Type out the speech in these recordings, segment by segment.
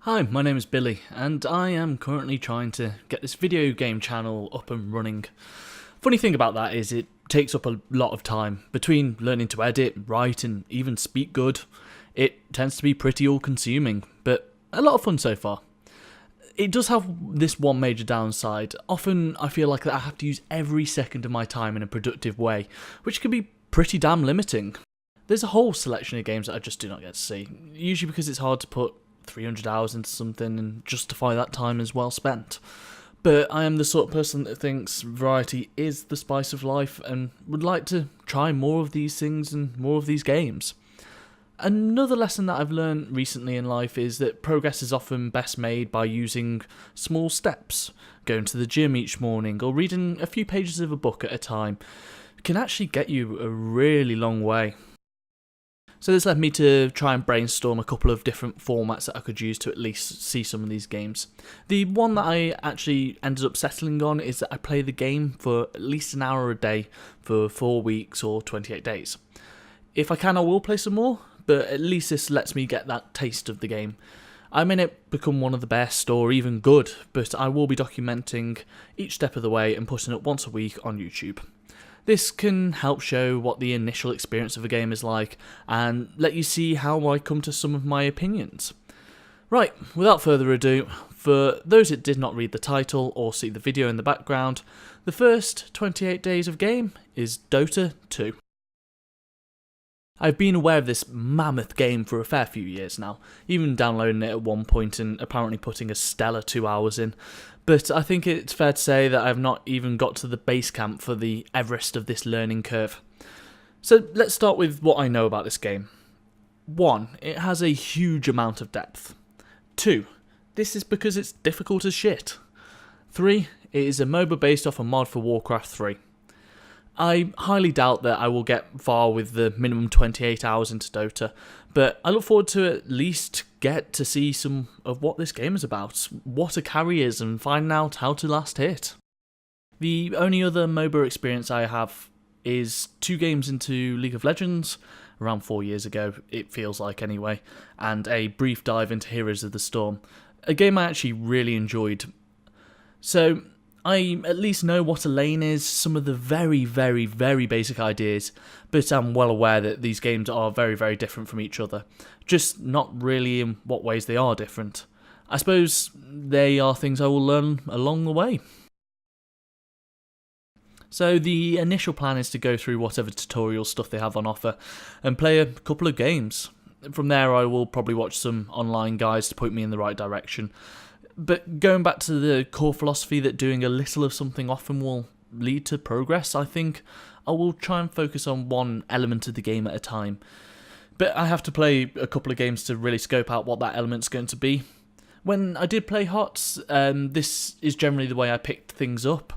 Hi, my name is Billy, and I am currently trying to get this video game channel up and running. Funny thing about that is it takes up a lot of time. Between learning to edit, write, and even speak good, it tends to be pretty all-consuming, but a lot of fun so far. It does have this one major downside. Often I feel like that I have to use every second of my time in a productive way, which can be pretty damn limiting. There's a whole selection of games that I just do not get to see, usually because it's hard to put 300 hours into something and justify that time as well spent. But I am the sort of person that thinks variety is the spice of life and would like to try more of these things and more of these games. Another lesson that I've learned recently in life is that progress is often best made by using small steps. Going to the gym each morning or reading a few pages of a book at a time can actually get you a really long way. So this led me to try and brainstorm a couple of different formats that I could use to at least see some of these games. The one that I actually ended up settling on is that I play the game for at least an hour a day for 4 weeks or 28 days. If I can, I will play some more, but at least this lets me get that taste of the game. I may not become one of the best or even good, but I will be documenting each step of the way and putting it once a week on YouTube. This can help show what the initial experience of a game is like and let you see how I come to some of my opinions. Right, without further ado, for those that did not read the title or see the video in the background, the first 28 days of game is DOTA 2. I've been aware of this mammoth game for a fair few years now, even downloading it at one point and apparently putting a stellar 2 hours in. But I think it's fair to say that I have not even got to the base camp for the Everest of this learning curve. So let's start with what I know about this game. 1. It has a huge amount of depth. 2. This is because it's difficult as shit. 3. It is a MOBA based off a mod for Warcraft 3. I highly doubt that I will get far with the minimum 28 hours into Dota, but I look forward to at least get to see some of what this game is about, what a carry is, and find out how to last hit. The only other MOBA experience I have is 2 games into League of Legends, around 4 years ago, it feels like anyway, and a brief dive into Heroes of the Storm, a game I actually really enjoyed. So I at least know what a lane is, some of the very, very, very basic ideas, but I'm well aware that these games are very, very different from each other. Just not really in what ways they are different. I suppose they are things I will learn along the way. So the initial plan is to go through whatever tutorial stuff they have on offer and play a couple of games. From there I will probably watch some online guides to point me in the right direction. But going back to the core philosophy that doing a little of something often will lead to progress, I think I will try and focus on one element of the game at a time. But I have to play a couple of games to really scope out what that element's going to be. When I did play HOTS, this is generally the way I picked things up.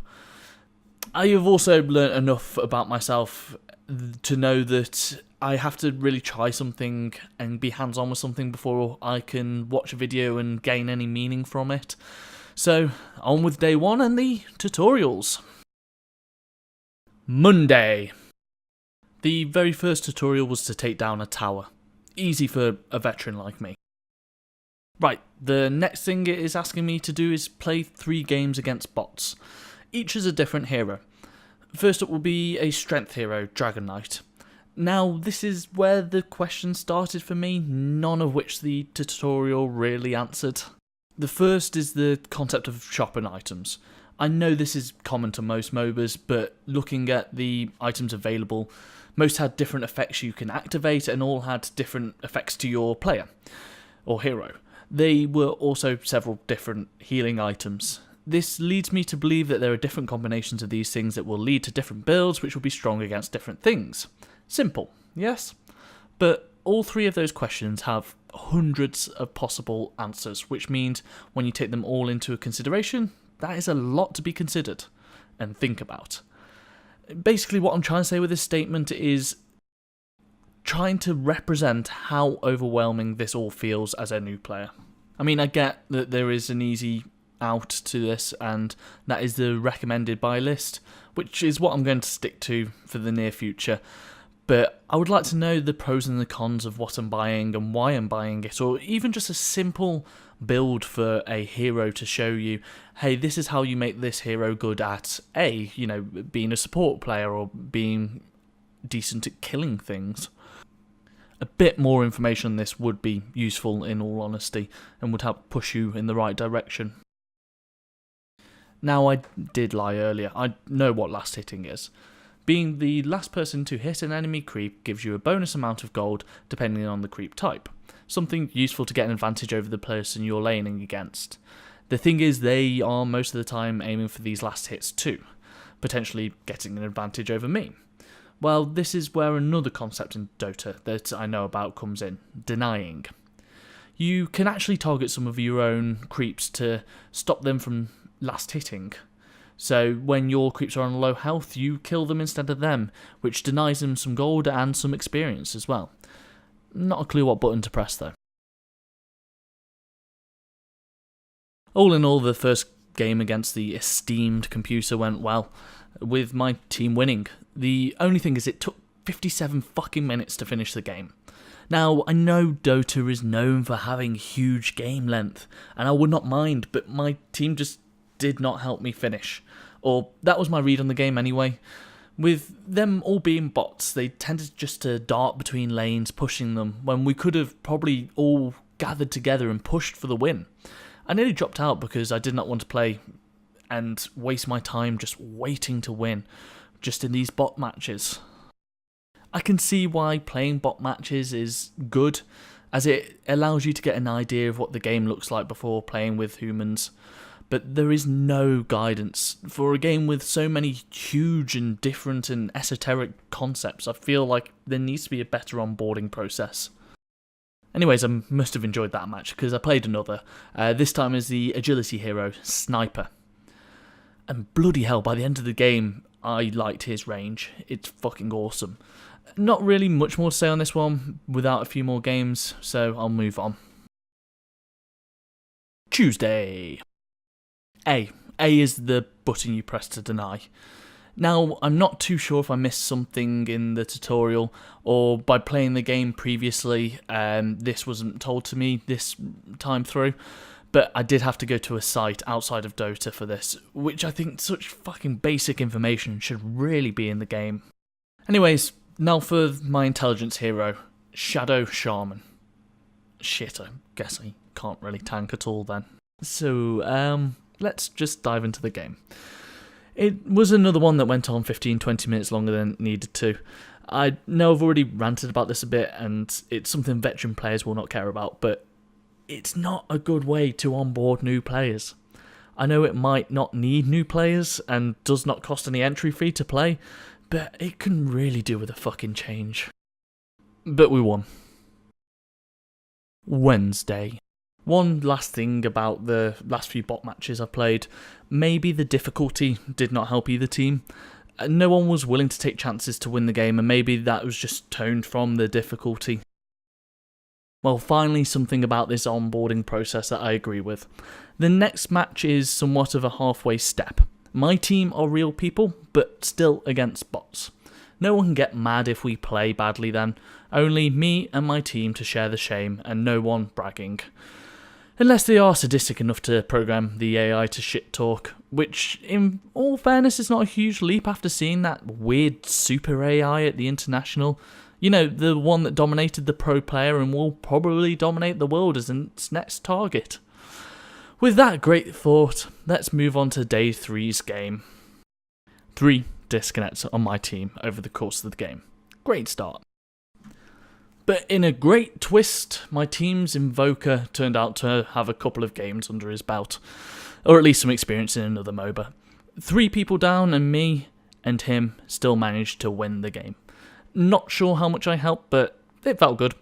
I have also learnt enough about myself to know that I have to really try something and be hands-on with something before I can watch a video and gain any meaning from it. So, on with day 1 and the tutorials. Monday. The very first tutorial was to take down a tower. Easy for a veteran like me. Right, the next thing it is asking me to do is play 3 games against bots. Each is a different hero. First up will be a strength hero, Dragon Knight. Now, this is where the question started for me, none of which the tutorial really answered. The first is the concept of shopping items. I know this is common to most MOBAs, but looking at the items available, most had different effects you can activate and all had different effects to your player, or hero. They were also several different healing items. This leads me to believe that there are different combinations of these things that will lead to different builds which will be strong against different things. Simple, yes? But all 3 of those questions have hundreds of possible answers, which means when you take them all into consideration, that is a lot to be considered and think about. Basically what I'm trying to say with this statement is trying to represent how overwhelming this all feels as a new player. I mean, I get that there is an easy out to this, and that is the recommended buy list, which is what I'm going to stick to for the near future. but I would like to know the pros and the cons of what I'm buying and why I'm buying it, or even just a simple build for a hero to show you, hey, this is how you make this hero good at A, you know, being a support player or being decent at killing things. A bit more information on this would be useful in all honesty and would help push you in the right direction. Now, I did lie earlier, I know what last hitting is. Being the last person to hit an enemy creep gives you a bonus amount of gold depending on the creep type. Something useful to get an advantage over the person you're laning against. The thing is, they are most of the time aiming for these last hits too, potentially getting an advantage over me. Well, this is where another concept in Dota that I know about comes in, denying. You can actually target some of your own creeps to stop them from last hitting. So when your creeps are on low health, you kill them instead of them, which denies them some gold and some experience as well. Not a clue what button to press though. All in all, the first game against the esteemed computer went well, with my team winning. The only thing is it took 57 fucking minutes to finish the game. Now, I know Dota is known for having huge game length, and I would not mind, but my team just did not help me finish. Or that was my read on the game anyway. With them all being bots, they tended just to dart between lanes, pushing them, when we could have probably all gathered together and pushed for the win. I nearly dropped out because I did not want to play and waste my time just waiting to win, just in these bot matches. I can see why playing bot matches is good, as it allows you to get an idea of what the game looks like before playing with humans. But there is no guidance. For a game with so many huge and different and esoteric concepts, I feel like there needs to be a better onboarding process. Anyways, I must have enjoyed that match, because I played another, this time as the agility hero, Sniper. And bloody hell, by the end of the game, I liked his range. It's fucking awesome. Not really much more to say on this one, without a few more games, so I'll move on. Tuesday. A is the button you press to deny. Now, I'm not too sure if I missed something in the tutorial, or by playing the game previously, this wasn't told to me this time through, but I did have to go to a site outside of Dota for this, which I think such fucking basic information should really be in the game. Anyways, now for my intelligence hero, Shadow Shaman. Shit, I guess I can't really tank at all then. So, let's just dive into the game. It was another one that went on 15-20 minutes longer than it needed to. I know I've already ranted about this a bit, and it's something veteran players will not care about, but it's not a good way to onboard new players. I know it might not need new players, and does not cost any entry fee to play, but it can really do with a fucking change. But we won. Wednesday. One last thing about the last few bot matches I've played, maybe the difficulty did not help either team. No one was willing to take chances to win the game, and maybe that was just toned from the difficulty. Well, finally something about this onboarding process that I agree with. The next match is somewhat of a halfway step. My team are real people, but still against bots. No one can get mad if we play badly then, only me and my team to share the shame, and no one bragging. Unless they are sadistic enough to program the AI to shit talk, which, in all fairness, is not a huge leap after seeing that weird super AI at the International. You know, the one that dominated the pro player and will probably dominate the world as its next target. With that great thought, let's move on to day 3's game. 3 disconnects on my team over the course of the game. Great start. But in a great twist, my team's Invoker turned out to have a couple of games under his belt, or at least some experience in another MOBA. 3 people down, and me and him still managed to win the game. Not sure how much I helped, but it felt good.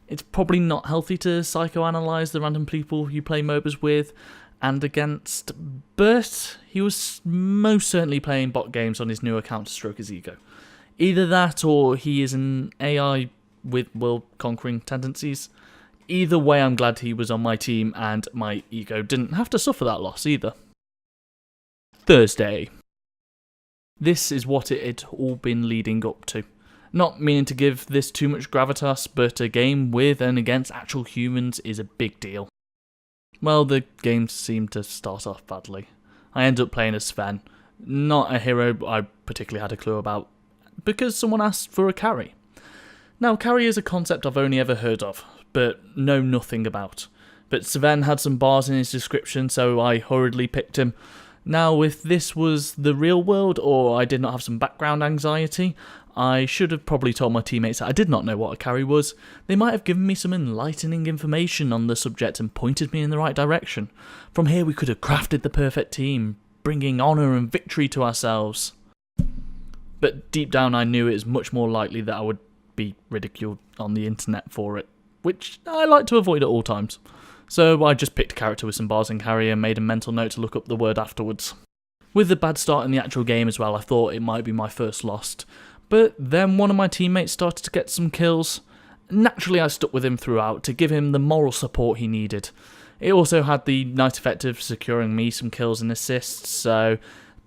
It's probably not healthy to psychoanalyze the random people you play MOBAs with and against, but he was most certainly playing bot games on his new account to stroke his ego. Either that, or he is an AI with world-conquering tendencies. Either way, I'm glad he was on my team, and my ego didn't have to suffer that loss either. Thursday. This is what it had all been leading up to. Not meaning to give this too much gravitas, but a game with and against actual humans is a big deal. Well, the game seemed to start off badly. I ended up playing as Sven, not a hero I particularly had a clue about, because someone asked for a carry. Now, carry is a concept I've only ever heard of, but know nothing about. But Sven had some bars in his description, so I hurriedly picked him. Now, if this was the real world, or I did not have some background anxiety, I should have probably told my teammates that I did not know what a carry was. They might have given me some enlightening information on the subject and pointed me in the right direction. From here we could have crafted the perfect team, bringing honour and victory to ourselves. But deep down I knew it was much more likely that I would be ridiculed on the internet for it, which I like to avoid at all times. So I just picked a character with some bars and carry and made a mental note to look up the word afterwards. With the bad start in the actual game as well, I thought it might be my first loss. But then one of my teammates started to get some kills. Naturally I stuck with him throughout to give him the moral support he needed. It also had the nice effect of securing me some kills and assists, so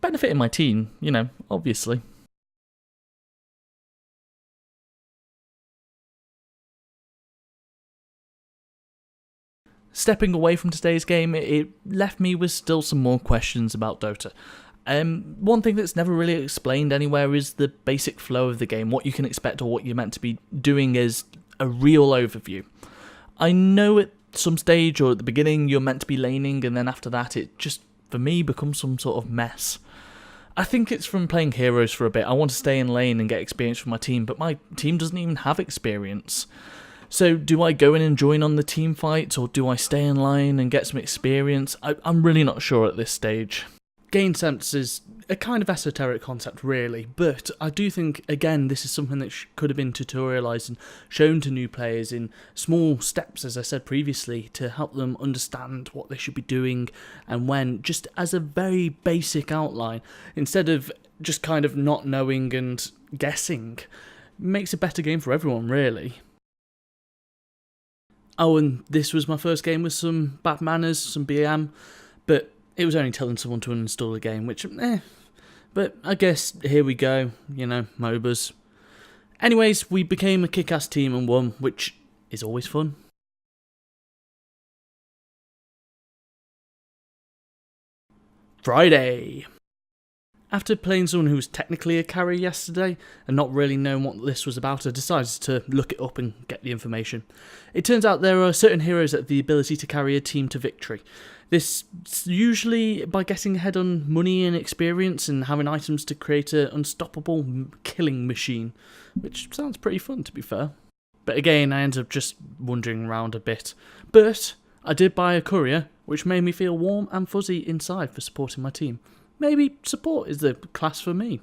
benefiting my team, obviously. Stepping away from today's game, it left me with still some more questions about Dota. One thing that's never really explained anywhere is the basic flow of the game, what you can expect or what you're meant to be doing as a real overview. I know at some stage or at the beginning you're meant to be laning, and then after that it just, for me, becomes some sort of mess. I think it's from playing heroes for a bit. I want to stay in lane and get experience for my team, but my team doesn't even have experience. So do I go in and join on the team fights, or do I stay in line and get some experience? I'm really not sure at this stage. Gain sense is a kind of esoteric concept really, but I do think, again, this is something that could have been tutorialised and shown to new players in small steps, as I said previously, to help them understand what they should be doing and when, just as a very basic outline, instead of just kind of not knowing and guessing. Makes a better game for everyone, really. Oh, and this was my first game with some bad manners, some BM, but it was only telling someone to uninstall the game, which, but I guess here we go, MOBAs. Anyways, we became a kick-ass team and won, which is always fun. Friday. After playing someone who was technically a carry yesterday and not really knowing what this was about, I decided to look it up and get the information. It turns out there are certain heroes that have the ability to carry a team to victory. This usually by getting ahead on money and experience and having items to create an unstoppable killing machine, which sounds pretty fun to be fair. But again, I ended up just wandering around a bit. But I did buy a courier, which made me feel warm and fuzzy inside for supporting my team. Maybe support is the class for me.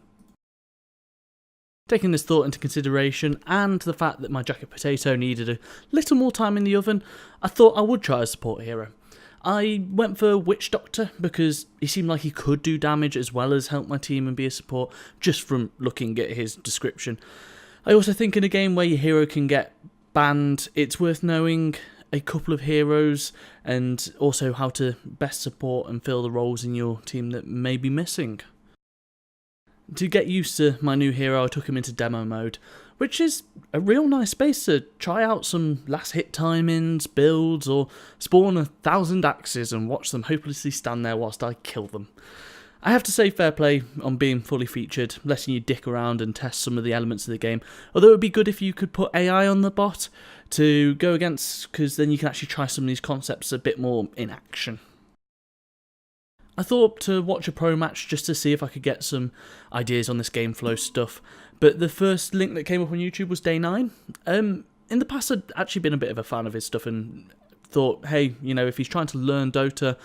Taking this thought into consideration, and the fact that my jacket potato needed a little more time in the oven, I thought I would try a support hero. I went for Witch Doctor because he seemed like he could do damage as well as help my team and be a support, just from looking at his description. I also think in a game where your hero can get banned, it's worth knowing a couple of heroes and also how to best support and fill the roles in your team that may be missing. To get used to my new hero, I took him into demo mode, which is a real nice space to try out some last hit timings, builds, or spawn 1,000 axes and watch them hopelessly stand there whilst I kill them. I have to say fair play on being fully featured, letting you dick around and test some of the elements of the game, although it would be good if you could put AI on the bot to go against, because then you can actually try some of these concepts a bit more in action. I thought to watch a pro match just to see if I could get some ideas on this game flow stuff, but the first link that came up on YouTube was Day 9. In the past I'd actually been a bit of a fan of his stuff and thought, hey, if he's trying to learn Dota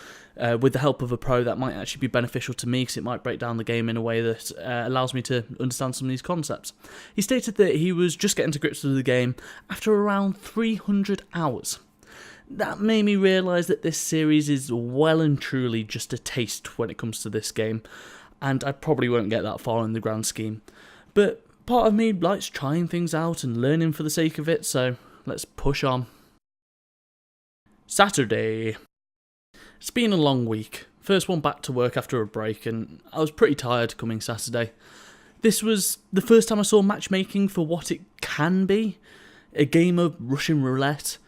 with the help of a pro, that might actually be beneficial to me because it might break down the game in a way that allows me to understand some of these concepts. He stated that he was just getting to grips with the game after around 300 hours. That made me realise that this series is well and truly just a taste when it comes to this game, and I probably won't get that far in the grand scheme. But part of me likes trying things out and learning for the sake of it, so let's push on. Saturday. It's been a long week. First one back to work after a break, and I was pretty tired coming Saturday. This was the first time I saw matchmaking for what it can be, a game of Russian roulette.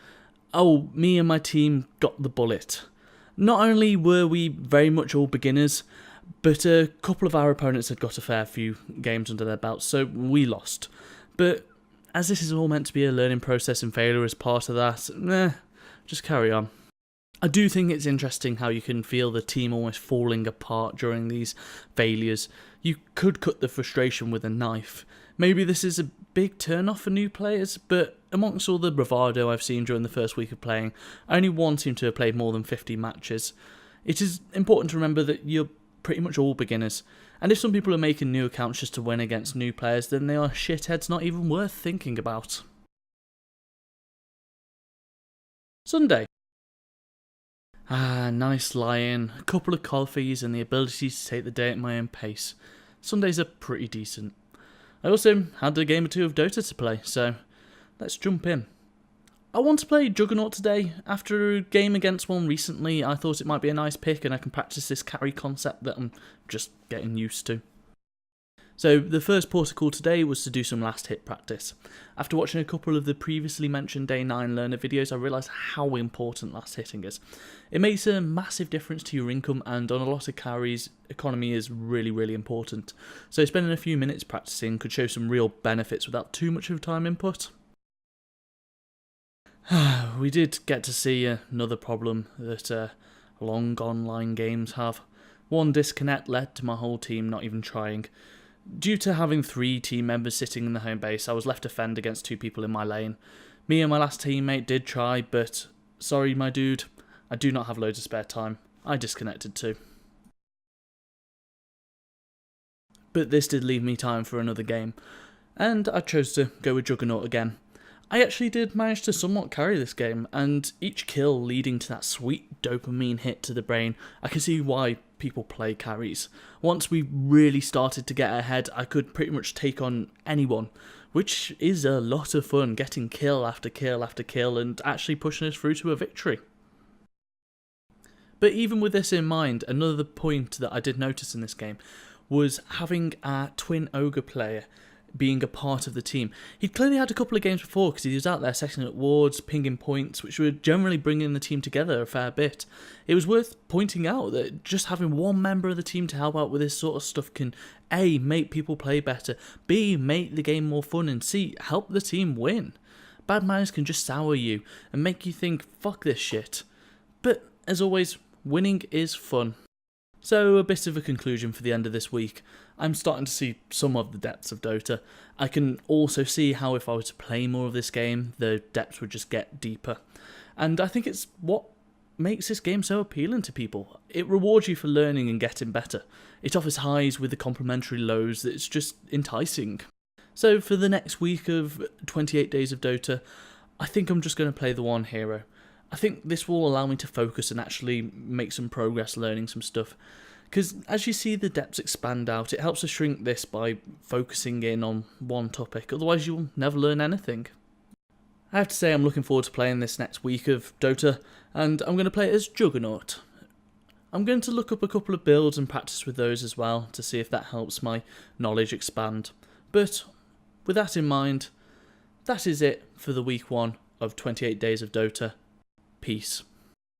Oh, me and my team got the bullet. Not only were we very much all beginners, but a couple of our opponents had got a fair few games under their belts, so we lost. But as this is all meant to be a learning process and failure as part of that, just carry on. I do think it's interesting how you can feel the team almost falling apart during these failures. You could cut the frustration with a knife. Maybe this is a big turn-off for new players, but amongst all the bravado I've seen during the first week of playing, only one seemed to have played more than 50 matches. It is important to remember that you're pretty much all beginners, and if some people are making new accounts just to win against new players, then they are shitheads not even worth thinking about. Sunday. Nice lie-in, a couple of coffees and the ability to take the day at my own pace. Sundays are pretty decent. I also had a game or two of Dota to play, so let's jump in. I want to play Juggernaut today. After a game against one recently, I thought it might be a nice pick and I can practice this carry concept that I'm just getting used to. So the first protocol today was to do some last hit practice. After watching a couple of the previously mentioned Day 9 learner videos, I realised how important last hitting is. It makes a massive difference to your income, and on a lot of carries, economy is really important. So spending a few minutes practicing could show some real benefits without too much of time input. We did get to see another problem that long online games have. One disconnect led to my whole team not even trying. Due to having 3 team members sitting in the home base, I was left to fend against 2 people in my lane. Me and my last teammate did try, but sorry my dude, I do not have loads of spare time. I disconnected too. But this did leave me time for another game, and I chose to go with Juggernaut again. I actually did manage to somewhat carry this game, and each kill leading to that sweet dopamine hit to the brain, I can see why people play carries. Once we really started to get ahead, I could pretty much take on anyone, which is a lot of fun, getting kill after kill after kill and actually pushing us through to a victory. But even with this in mind, another point that I did notice in this game was having a twin ogre player being a part of the team. He'd clearly had a couple of games before because he was out there setting up wards, pinging points, which were generally bringing the team together a fair bit. It was worth pointing out that just having one member of the team to help out with this sort of stuff can A, make people play better, B, make the game more fun, and C, help the team win. Bad manners can just sour you and make you think, fuck this shit. But as always, winning is fun. So a bit of a conclusion for the end of this week. I'm starting to see some of the depths of Dota. I can also see how if I were to play more of this game, the depths would just get deeper. And I think it's what makes this game so appealing to people. It rewards you for learning and getting better. It offers highs with the complementary lows that's just enticing. So for the next week of 28 days of Dota, I think I'm just going to play the one hero. I think this will allow me to focus and actually make some progress learning some stuff. Because as you see the depths expand out, it helps to shrink this by focusing in on one topic, otherwise you'll never learn anything. I have to say I'm looking forward to playing this next week of Dota, and I'm going to play it as Juggernaut. I'm going to look up a couple of builds and practice with those as well to see if that helps my knowledge expand. But with that in mind, that is it for the week 1 of 28 days of Dota. Peace.